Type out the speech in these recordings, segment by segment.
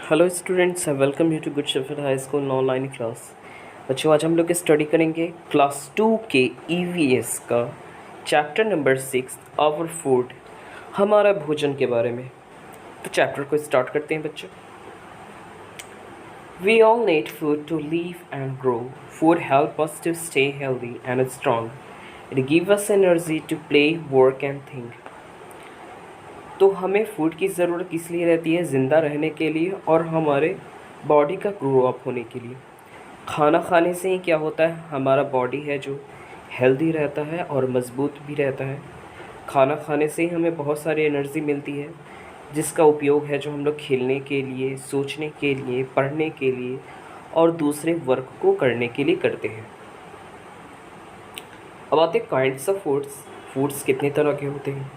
Hello students, I welcome you to Good Shepherd High School online class. बच्चों, आज हम लोग स्टडी करेंगे क्लास 2 के ईवीएस का चैप्टर नंबर 6 आवर फूड, हमारा भोजन के बारे में। तो चैप्टर को स्टार्ट करते हैं बच्चों। We all need food to live and grow. Food help us to stay healthy and strong. It give us energy to play, work and think. तो हमें फूड की ज़रूरत किस लिए रहती है? ज़िंदा रहने के लिए और हमारे बॉडी का ग्रो अप होने के लिए। खाना खाने से ही क्या होता है, हमारा बॉडी है जो हेल्दी रहता है और मज़बूत भी रहता है। खाना खाने से ही हमें बहुत सारी एनर्जी मिलती है, जिसका उपयोग है जो हम लोग खेलने के लिए, सोचने के लिए, पढ़ने के लिए और दूसरे वर्क को करने के लिए करते हैं। अब आते हैं काइंड्स ऑफ फूड्स। फूड्स कितने तरह के होते हैं?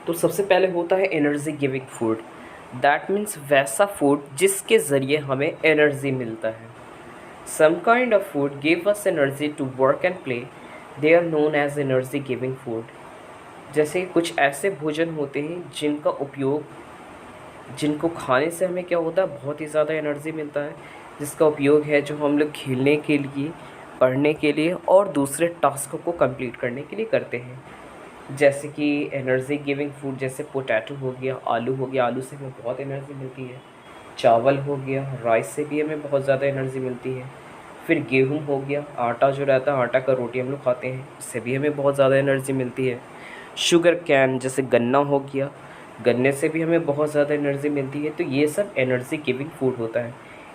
तो सबसे पहले होता है energy giving food. That means वैसा फूड जिसके ज़रिए हमें एनर्जी मिलता है। Some kind of food give us energy to work and play. They are known as energy giving food. जैसे कुछ ऐसे भोजन होते हैं जिनको खाने से हमें क्या होता है, बहुत ही ज़्यादा एनर्जी मिलता है, जिसका उपयोग है जो हम लोग खेलने के लिए, पढ़ने के लिए और दूसरे टास्कों को कंप्लीट करने के लिए करते हैं। जैसे कि एनर्जी गिविंग फूड जैसे पोटैटो हो गया, आलू हो गया, आलू से हमें बहुत एनर्जी मिलती है। चावल हो गया, राइस से भी हमें बहुत ज़्यादा एनर्जी मिलती है। फिर गेहूं हो गया, आटा जो रहता है, आटा का रोटी हम लोग खाते हैं, उससे भी हमें बहुत ज़्यादा एनर्जी मिलती है। शुगर कैन जैसे गन्ना हो गया, गन्ने से भी हमें बहुत ज़्यादा एनर्जी मिलती है। तो ये सब एनर्जी गिविंग फूड होता है।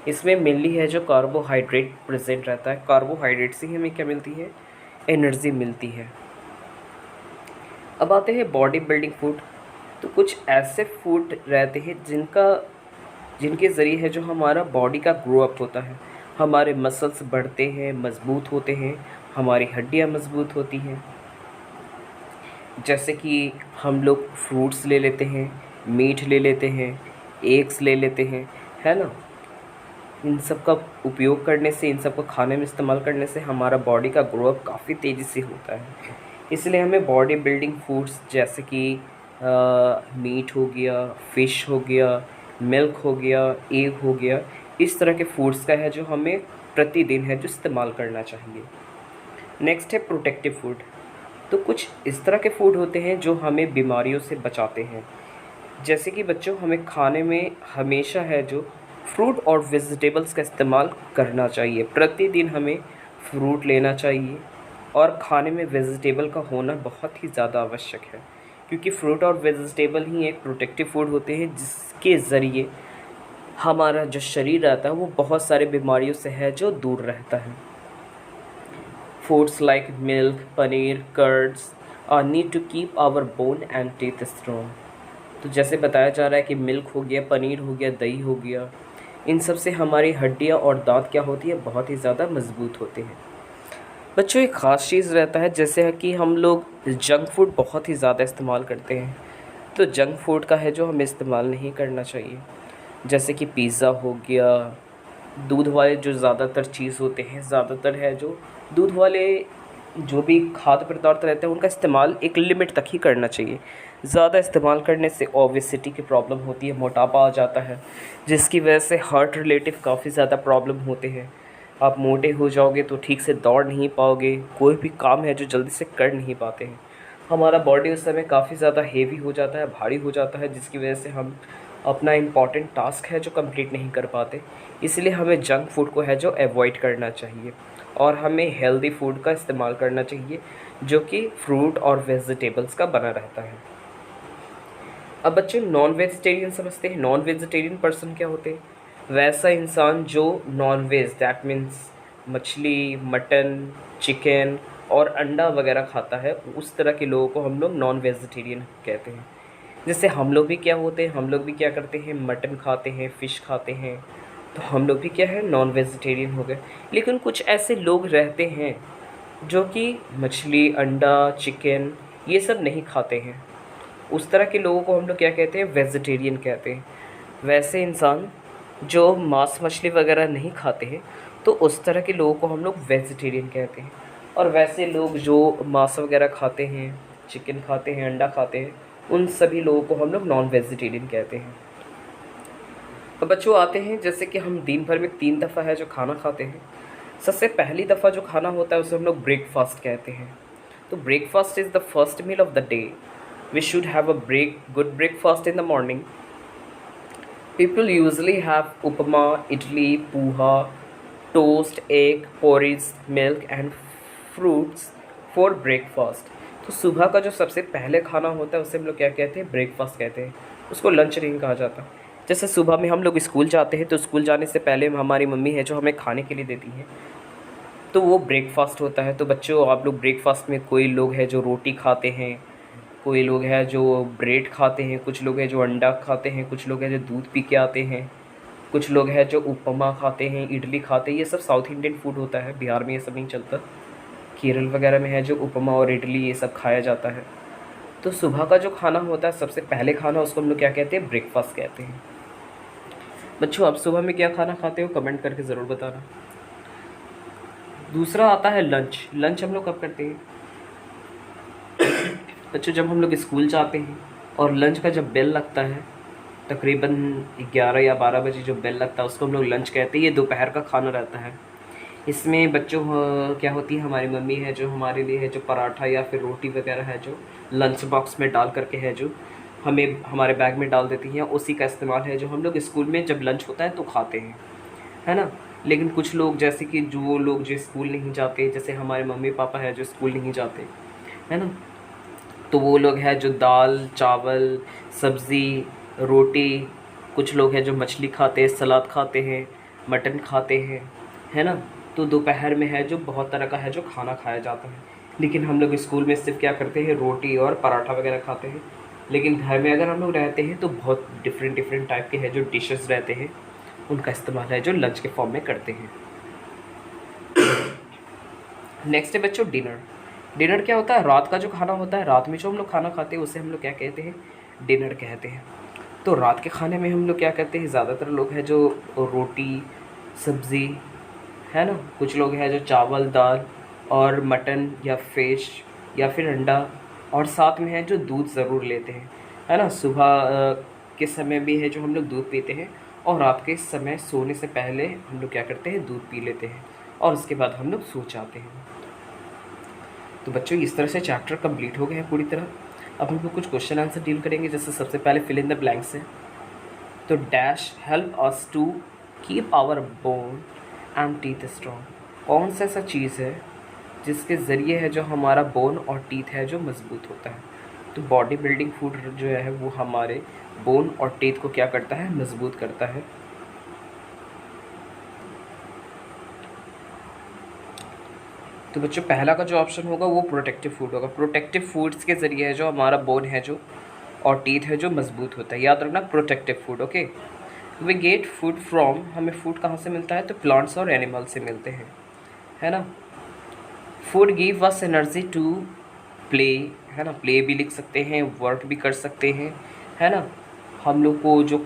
इसमें मेनली है जो कार्बोहाइड्रेट प्रेजेंट रहता है। कार्बोहाइड्रेट से ही हमें क्या मिलती है? एनर्जी मिलती है। अब आते हैं बॉडी बिल्डिंग फूड। तो कुछ ऐसे फूड रहते हैं जिनके ज़रिए है जो हमारा बॉडी का ग्रो अप होता है। हमारे मसल्स बढ़ते हैं, मज़बूत होते हैं, हमारी हड्डियां मज़बूत होती हैं। जैसे कि हम लोग फ्रूट्स ले लेते हैं, मीट ले लेते हैं, एग्स ले लेते हैं, है ना। इन सब का उपयोग करने से, इन सब को खाने में इस्तेमाल करने से हमारा बॉडी का ग्रो अप काफ़ी तेज़ी से होता है। इसलिए हमें बॉडी बिल्डिंग फूड्स जैसे कि मीट हो गया, फ़िश हो गया, मिल्क हो गया, एग हो गया, इस तरह के फूड्स का है जो हमें प्रतिदिन है जो इस्तेमाल करना चाहिए। नेक्स्ट है प्रोटेक्टिव फूड। तो कुछ इस तरह के फूड होते हैं जो हमें बीमारियों से बचाते हैं। जैसे कि बच्चों, हमें खाने में हमेशा है जो फ्रूट और वेजिटेबल्स का इस्तेमाल करना चाहिए। प्रतिदिन हमें फ्रूट लेना चाहिए और खाने में वेजिटेबल का होना बहुत ही ज़्यादा आवश्यक है, क्योंकि फ्रूट और वेजिटेबल ही एक प्रोटेक्टिव फूड होते हैं जिसके ज़रिए हमारा जो शरीर रहता है वो बहुत सारे बीमारियों से है जो दूर रहता है। Foods like milk, paneer, curds are need to keep our bone and teeth strong. तो जैसे बताया जा रहा है कि मिल्क हो गया, पनीर हो गया, दही हो गया, इन सब से हमारी हड्डियाँ और दांत क्या होती है, बहुत ही ज़्यादा मजबूत होते हैं। बच्चों, एक ख़ास चीज़ रहता है जैसे कि हम लोग जंक फूड बहुत ही ज़्यादा इस्तेमाल करते हैं। तो जंक फूड का है जो हमें इस्तेमाल नहीं करना चाहिए। जैसे कि पिज़्ज़ा हो गया, दूध वाले जो ज़्यादातर चीज़ होते हैं, ज़्यादातर है जो दूध वाले जो भी खाद्य पदार्थ रहते हैं उनका इस्तेमाल एक लिमिट तक ही करना चाहिए। ज़्यादा इस्तेमाल करने से ओबेसिटी की प्रॉब्लम होती है, मोटापा आ जाता है, जिसकी वजह से हार्ट रिलेटिव काफ़ी ज़्यादा प्रॉब्लम होते हैं। आप मोटे हो जाओगे तो ठीक से दौड़ नहीं पाओगे, कोई भी काम है जो जल्दी से कर नहीं पाते हैं। हमारा बॉडी उस समय काफ़ी ज़्यादा हेवी हो जाता है, भारी हो जाता है, जिसकी वजह से हम अपना इम्पॉर्टेंट टास्क है जो कंप्लीट नहीं कर पाते। इसलिए हमें जंक फूड को है जो अवॉइड करना चाहिए और हमें हेल्दी फूड का इस्तेमाल करना चाहिए जो कि फ्रूट और वेजिटेबल्स का बना रहता है। अब बच्चे नॉन वेजिटेरियन समझते हैं। नॉन वेजिटेरियन पर्सन क्या होते हैं? वैसा इंसान जो नॉन वेज, दैट मीन्स मछली, मटन, चिकन और अंडा वगैरह खाता है, उस तरह के लोगों को हम लोग नॉन वेजिटेरियन कहते हैं। जैसे हम लोग भी क्या होते हैं, हम लोग भी क्या करते हैं, मटन खाते हैं, फ़िश खाते हैं, तो हम लोग भी क्या है, नॉन वेजिटेरियन हो गए। लेकिन कुछ ऐसे लोग रहते हैं जो कि मछली, अंडा, चिकन ये सब नहीं खाते हैं। उस तरह के लोगों को हम लोग क्या कहते हैं, वेजिटेरियन कहते हैं। वैसे इंसान जो मांस मछली वगैरह नहीं खाते हैं, तो उस तरह के लोगों को हम लोग वेजिटेरियन कहते हैं। और वैसे लोग जो मांस वगैरह खाते हैं, चिकन खाते हैं, अंडा खाते हैं, उन सभी लोगों को हम लोग नॉन वेजिटेरियन कहते हैं। तो बच्चों आते हैं, जैसे कि हम दिन भर में 3 दफ़ा है जो खाना खाते हैं। सबसे पहली दफ़ा जो खाना होता है उसे हम लोग ब्रेकफास्ट कहते हैं। तो breakfast is the first meal of the day. We should have a good breakfast in the morning. People usually have upama, idli, poha, toast, egg, porridge, milk and fruits for breakfast। तो सुबह का जो सबसे पहले खाना होता है उसे हम लोग क्या कहते हैं? ब्रेकफास्ट कहते हैं। उसको लंच नहीं कहा जाता। जैसे सुबह में हम लोग स्कूल जाते हैं तो स्कूल जाने से पहले हमारी मम्मी है जो हमें खाने के लिए देती हैं, तो वो ब्रेकफास्ट होता है। तो बच्चों आप लोग ब्रेकफास्ट में कोई लोग हैं जो रोटी खाते हैं, कोई लोग हैं जो ब्रेड खाते हैं, कुछ लोग हैं जो अंडा खाते हैं, कुछ लोग हैं जो दूध पी के आते हैं, कुछ लोग हैं जो उपमा खाते हैं, इडली खाते हैं। ये सब साउथ इंडियन फूड होता है, बिहार में ये सब नहीं चलता। केरल वगैरह में है जो उपमा और इडली ये सब खाया जाता है। तो सुबह का जो खाना होता है सबसे पहले खाना, उसको हम लोग क्या कहते हैं? ब्रेकफास्ट कहते हैं। बच्चों आप सुबह में क्या खाना खाते हो? कमेंट करके ज़रूर बताना। दूसरा आता है लंच। लंच हम लोग कब करते हैं? बच्चों जब हम लोग स्कूल जाते हैं और लंच का जब बेल लगता है, तकरीबन 11 या 12 बजे जो बेल लगता है उसको हम लोग लंच कहते हैं। ये दोपहर का खाना रहता है। इसमें बच्चों क्या होती है, हमारी मम्मी है जो हमारे लिए है जो पराठा या फिर रोटी वगैरह है जो लंच बॉक्स में डाल करके है जो हमें हमारे बैग में डाल देती हैं, उसी का इस्तेमाल है जो हम लोग स्कूल में जब लंच होता है तो खाते हैं, है ना। लेकिन कुछ लोग जैसे कि जो लोग जो स्कूल नहीं जाते, जैसे हमारे मम्मी पापा है जो स्कूल नहीं जाते, है ना, तो वो लोग हैं जो दाल चावल सब्ज़ी रोटी, कुछ लोग हैं जो मछली खाते हैं, सलाद खाते हैं, मटन खाते हैं, है ना। तो दोपहर में है जो बहुत तरह का है जो खाना खाया जाता है। लेकिन हम लोग स्कूल में सिर्फ क्या करते हैं? रोटी और पराठा वगैरह खाते हैं। लेकिन घर में अगर हम लोग रहते हैं तो बहुत डिफरेंट टाइप के हैं जो डिशेस रहते हैं, उनका इस्तेमाल है जो लंच के फॉर्म में करते हैं। नेक्स्ट है बच्चों डिनर। डिनर क्या होता है? रात का जो खाना होता है, रात में जो हम लोग खाना खाते हैं उसे हम लोग क्या कहते हैं? डिनर कहते हैं। तो रात के खाने में हम लोग क्या करते हैं? ज़्यादातर लोग हैं जो रोटी सब्ज़ी, है ना, कुछ लोग हैं जो चावल दाल और मटन या फिश या फिर अंडा, और साथ में है जो दूध ज़रूर लेते हैं, है ना। सुबह के समय भी है जो हम लोग दूध पीते हैं, और रात के समय सोने से पहले हम लोग क्या करते हैं? दूध पी लेते हैं, और उसके बाद हम लोग सो जाते हैं। तो बच्चों इस तरह से चैप्टर कंप्लीट हो गए हैं पूरी तरह। अब हम लोग कुछ क्वेश्चन आंसर डील करेंगे। जैसे सबसे पहले फिल इन द ब्लैंक्स है। तो dash help us to keep our bone and teeth strong. कौन सा ऐसा चीज़ है जिसके ज़रिए है जो हमारा बोन और टीथ है जो मजबूत होता है? तो बॉडी बिल्डिंग फूड जो है वो हमारे बोन और टीथ को क्या करता है? मजबूत करता है। तो बच्चों पहला का जो ऑप्शन होगा वो प्रोटेक्टिव फूड होगा। प्रोटेक्टिव फूड्स के ज़रिए है जो हमारा बोन है जो और टीथ है जो मजबूत होता है। याद रखना protective food, okay. We get food from, हमें फूड कहाँ से मिलता है? तो प्लांट्स और एनिमल से मिलते हैं, है ना। Food give us energy to play, है ना, प्ले भी लिख सकते हैं, वर्क भी कर सकते हैं, है ना। हम लोग को जो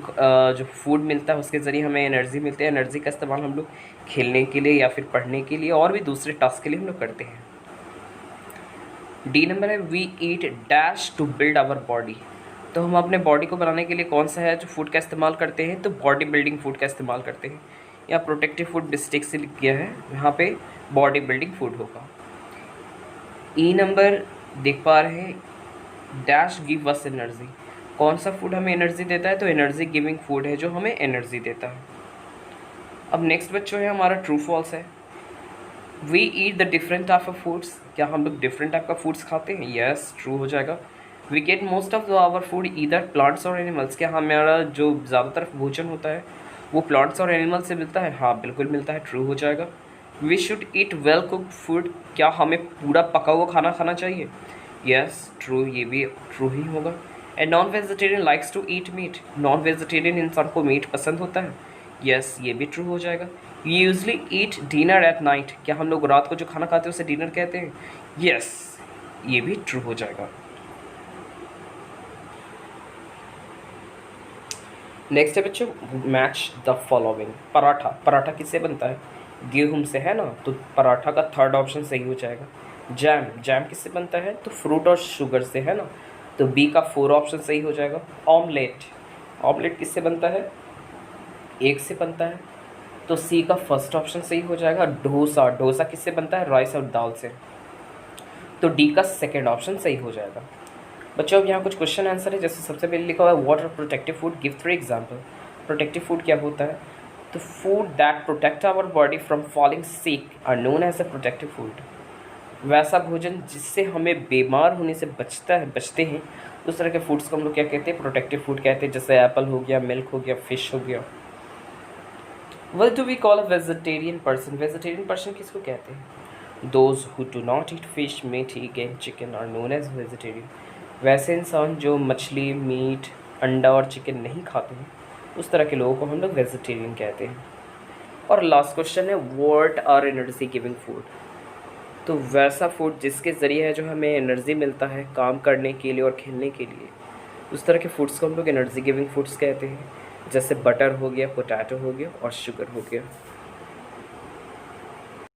फूड मिलता है उसके ज़रिए हमें एनर्जी मिलती है। एनर्जी का इस्तेमाल हम लोग खेलने के लिए या फिर पढ़ने के लिए और भी दूसरे टास्क के लिए हम लोग करते हैं। डी नंबर है we eat dash to build our body. तो हम अपने बॉडी को बनाने के लिए कौन सा है जो फूड का इस्तेमाल करते हैं? तो बॉडी बिल्डिंग फूड का इस्तेमाल करते हैं। या प्रोटेक्टिव फूड डिस्ट्रिक्ट से लिख गया है, यहाँ पे बॉडी बिल्डिंग फूड होगा। ई नंबर देख पा रहे हैं, डैश गिव अस एनर्जी। कौन सा फूड हमें एनर्जी देता है? तो एनर्जी गिविंग फूड है जो हमें एनर्जी देता है। अब नेक्स्ट बच्चों है हमारा ट्रू फॉल्स है। We eat the different type of foods. क्या हम लोग डिफरेंट टाइप का फूड्स खाते हैं? यस, ट्रू हो जाएगा। We get most of our food either plants और एनिमल्स। क्या हमारा जो ज़्यादातर भोजन होता है वो प्लांट्स और एनिमल्स से मिलता है? हाँ बिल्कुल मिलता है, ट्रू हो जाएगा। We should eat well cooked food. क्या हमें पूरा पका हुआ खाना खाना चाहिए? यस, ट्रू, ये भी ट्रू ही होगा। And non vegetarian likes to eat meat. Non vegetarian इंसान को मीट पसंद होता है? यस, ये भी ट्रू हो जाएगा। We usually eat dinner at night. क्या हम लोग रात को जो खाना खाते हैं उसे डिनर कहते हैं? यस, ये भी ट्रू हो जाएगा। नेक्स्ट है बच्चों match the following. Paratha, paratha किससे बनता है? गेहूं से, है ना, तो पराठा का थर्ड ऑप्शन सही हो जाएगा। जैम, जैम किससे बनता है? तो फ्रूट और शुगर से, है ना, तो बी का 4 ऑप्शन सही हो जाएगा। ऑमलेट, ऑमलेट किससे बनता है? एग से बनता है, तो सी का फर्स्ट ऑप्शन सही हो जाएगा। डोसा, डोसा किससे बनता है? राइस और दाल से, तो डी का सेकेंड ऑप्शन सही हो जाएगा। बच्चों अब यहाँ कुछ क्वेश्चन आंसर है। जैसे सबसे पहले लिखा हुआ है what are protective food, give 3 example. Protective food क्या होता है? तो food that protect our body from falling sick are known as a protective food. वैसा भोजन जिससे हमें बीमार होने से बचते हैं, उस तरह के फूड्स को हम लोग क्या कहते हैं? प्रोटेक्टिव फूड कहते हैं। जैसे एप्पल हो गया, मिल्क हो गया, फिश हो गया। What do we call a vegetarian person? Vegetarian person किसको कहते हैं? Those who do not eat fish, meat, egg and chicken are known as vegetarian. वैसे इंसान जो मछली, मीट, अंडा और चिकन नहीं खाते हैं, उस तरह के लोगों को हम लोग वेजिटेरियन कहते हैं। और लास्ट क्वेश्चन है what are energy giving food. तो वैसा फूड जिसके ज़रिए है जो हमें एनर्जी मिलता है काम करने के लिए और खेलने के लिए, उस तरह के फूड्स को हम लोग एनर्जी गिविंग फूड्स कहते हैं। जैसे बटर हो गया, पोटैटो हो गया और शुगर हो गया।